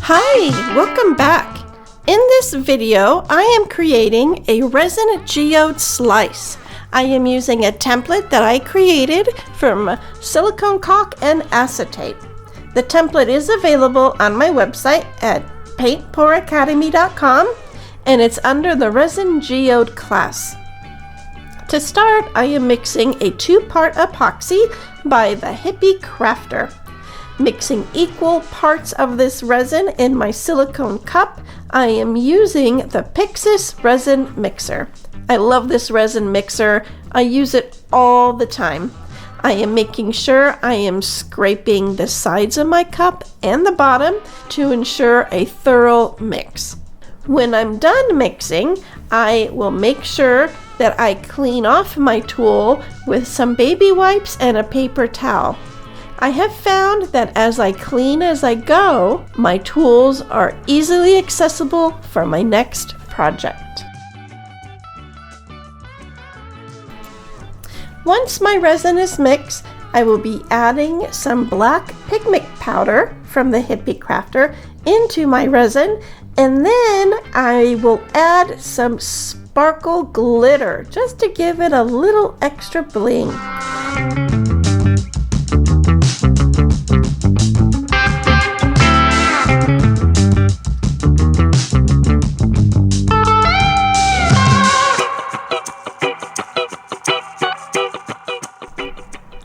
Hi, welcome back. In this video, I am creating a resin geode slice. I am using a template that I created from silicone caulk and acetate. The template is available on my website at paintpouracademy.com and it's under the resin geode class. To start, I am mixing a 2-part epoxy by the Hippie Crafter. Mixing equal parts of this resin in my silicone cup, I am using the Pixis resin mixer. I love this resin mixer. I use it all the time. I am making sure I am scraping the sides of my cup and the bottom to ensure a thorough mix. When I'm done mixing, I will make sure that I clean off my tool with some baby wipes and a paper towel. I have found that as I clean as I go, my tools are easily accessible for my next project. Once my resin is mixed, I will be adding some black pigment powder from the Hippie Crafter into my resin, and then I will add some sparkle glitter just to give it a little extra bling.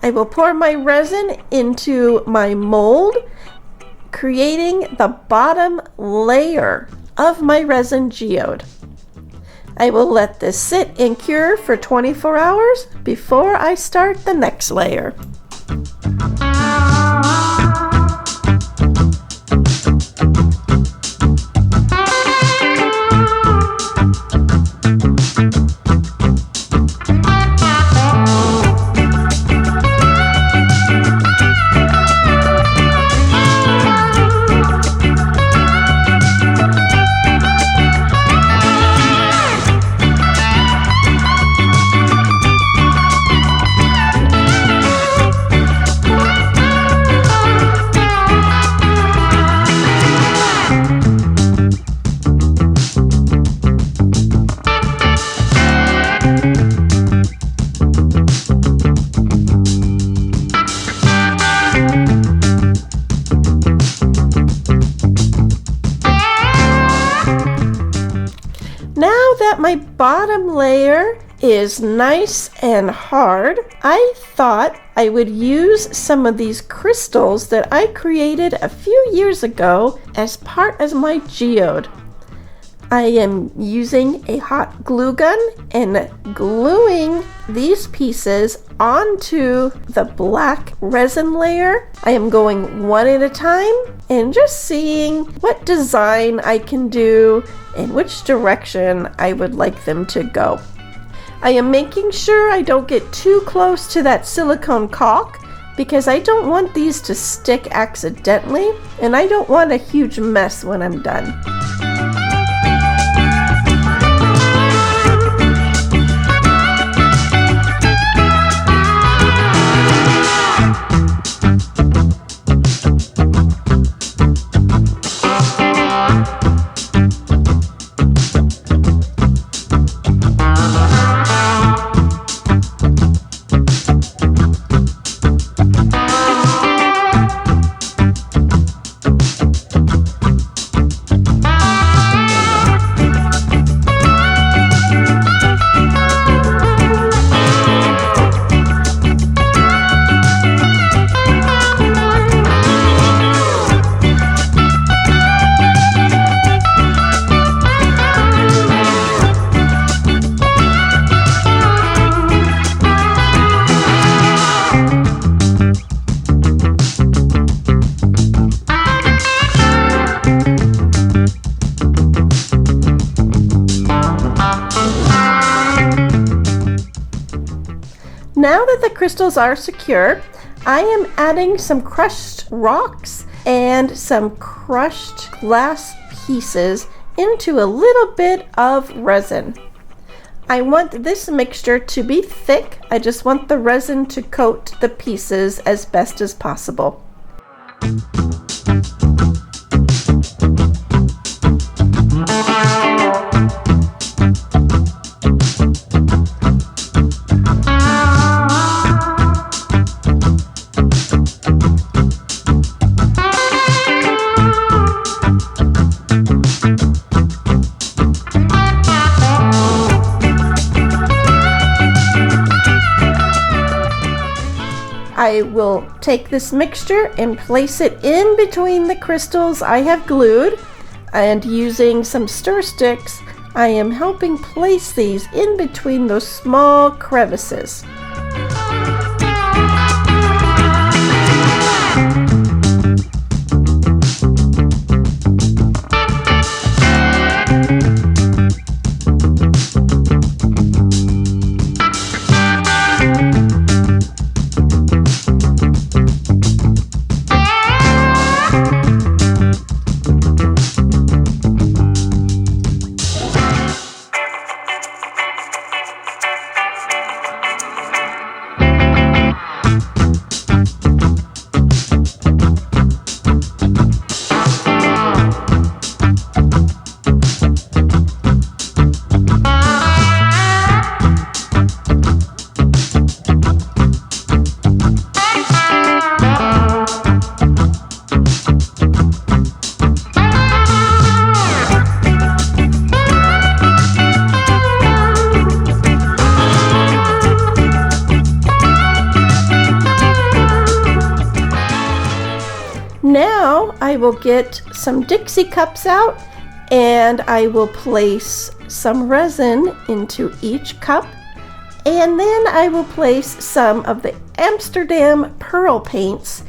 I will pour my resin into my mold, creating the bottom layer of my resin geode. I will let this sit and cure for 24 hours before I start the next layer. Now that my bottom layer is nice and hard, I thought I would use some of these crystals that I created a few years ago as part of my geode. I am using a hot glue gun and gluing these pieces onto the black resin layer. I am going one at a time and just seeing what design I can do and which direction I would like them to go. I am making sure I don't get too close to that silicone caulk because I don't want these to stick accidentally and I don't want a huge mess when I'm done. Now that the crystals are secure, I am adding some crushed rocks and some crushed glass pieces into a little bit of resin. I want this mixture to be thick. I just want the resin to coat the pieces as best as possible. I will take this mixture and place it in between the crystals I have glued, and using some stir sticks, I am helping place these in between those small crevices. Now I will get some Dixie cups out, and I will place some resin into each cup, and then I will place some of the Amsterdam pearl paints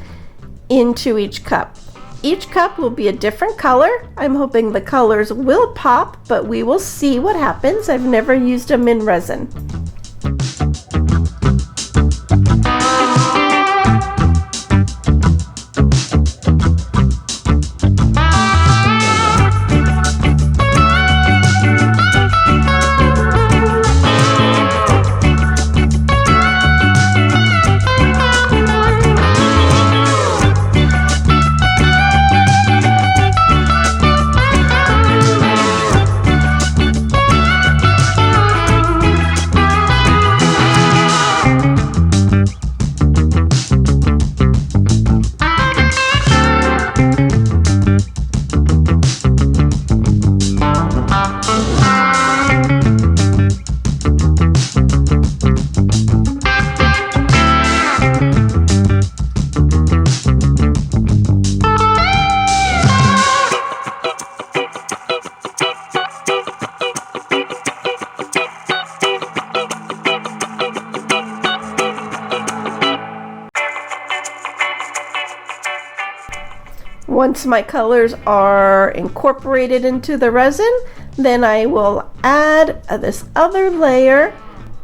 into each cup. Each cup will be a different color. I'm hoping the colors will pop, but we will see what happens. I've never used them in resin. Once my colors are incorporated into the resin, then I will add this other layer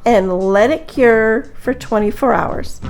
and let it cure for 24 hours.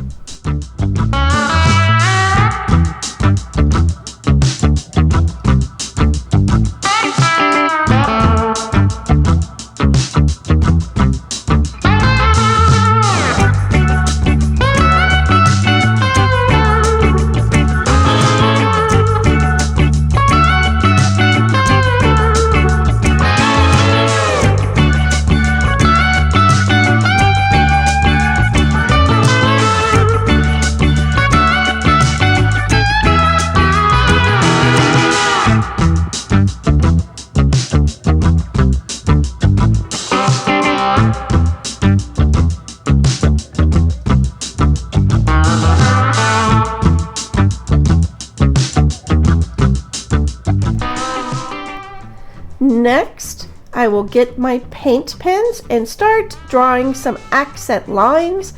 Next, I will get my paint pens and start drawing some accent lines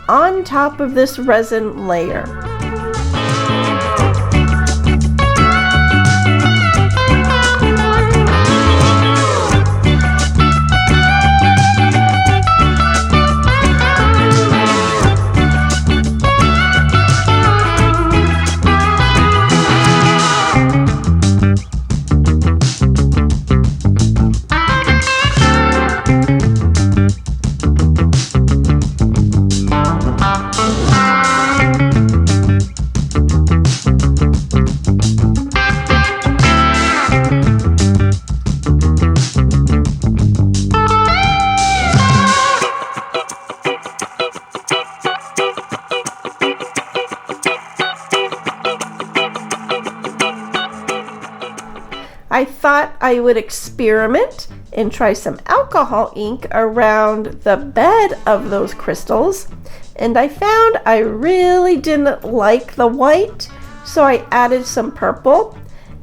on top of this resin layer. I thought I would experiment and try some alcohol ink around the bed of those crystals, and I found I really didn't like the white, so I added some purple,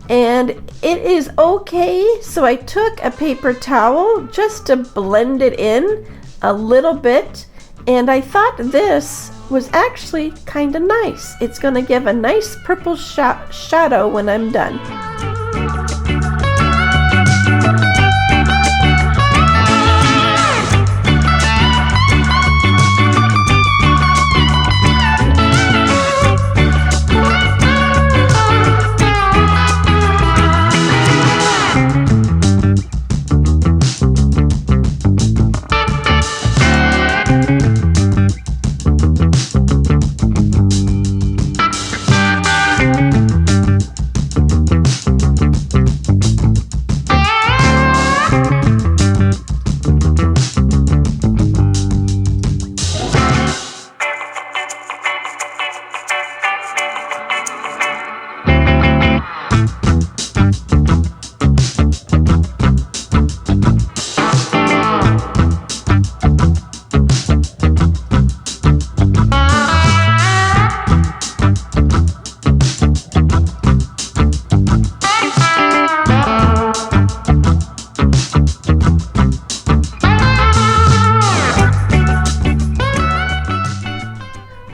and it is okay. So I took a paper towel just to blend it in a little bit, and I thought this was actually kind of nice. It's going to give a nice purple shadow when I'm done.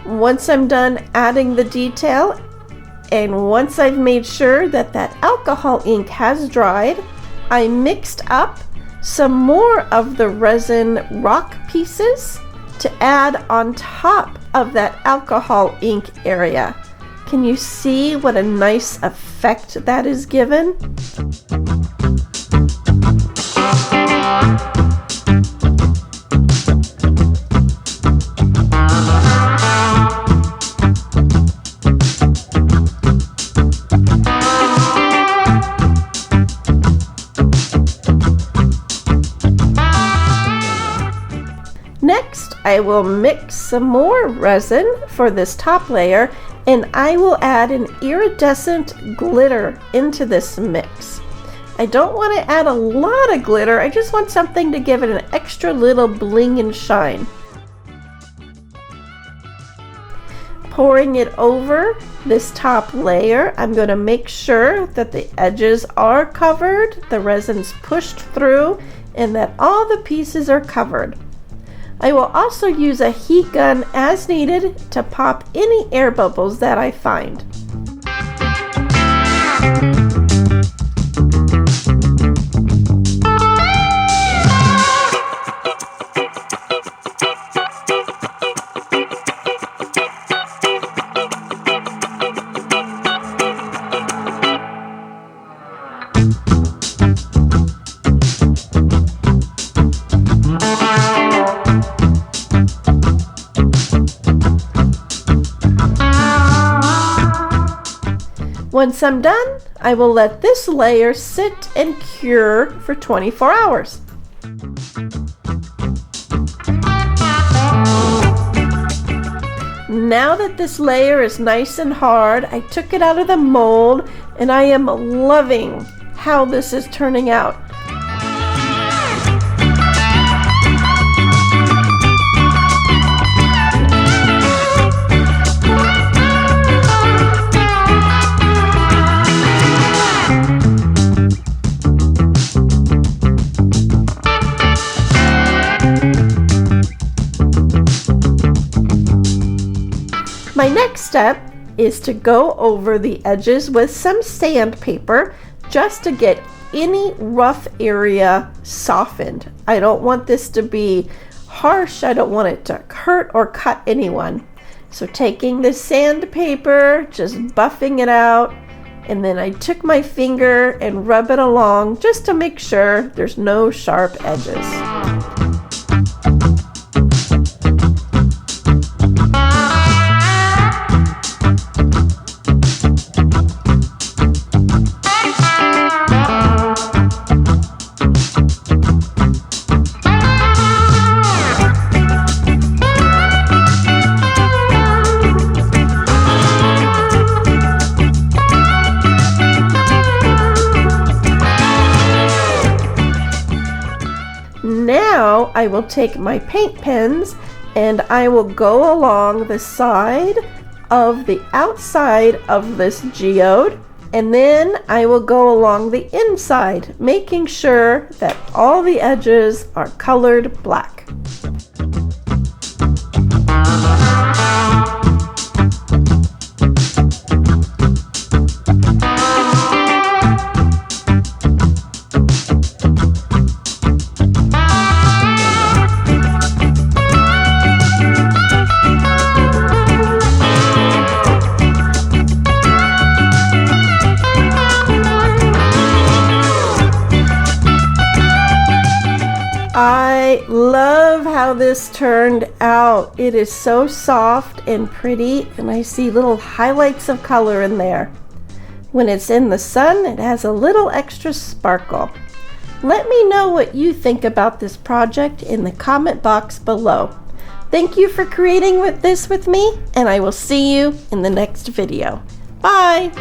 Once I'm done adding the detail, and once I've made sure that that alcohol ink has dried, I mixed up some more of the resin rock pieces to add on top of that alcohol ink area. Can you see what a nice effect that is given? Next, I will mix some more resin for this top layer, and I will add an iridescent glitter into this mix. I don't want to add a lot of glitter, I just want something to give it an extra little bling and shine. Pouring it over this top layer, I'm going to make sure that the edges are covered, the resin's pushed through, and that all the pieces are covered. I will also use a heat gun as needed to pop any air bubbles that I find. Once I'm done, I will let this layer sit and cure for 24 hours. Now that this layer is nice and hard, I took it out of the mold, and I am loving how this is turning out. My next step is to go over the edges with some sandpaper just to get any rough area softened. I don't want this to be harsh. I don't want it to hurt or cut anyone. So taking the sandpaper, just buffing it out, and then I took my finger and rub it along just to make sure there's no sharp edges. Now I will take my paint pens and I will go along the side of the outside of this geode, and then I will go along the inside, making sure that all the edges are colored black. I love how this turned out. It is so soft and pretty, and I see little highlights of color in there. When it's in the sun, it has a little extra sparkle. Let me know what you think about this project in the comment box below. Thank you for creating this with me, and I will see you in the next video. Bye!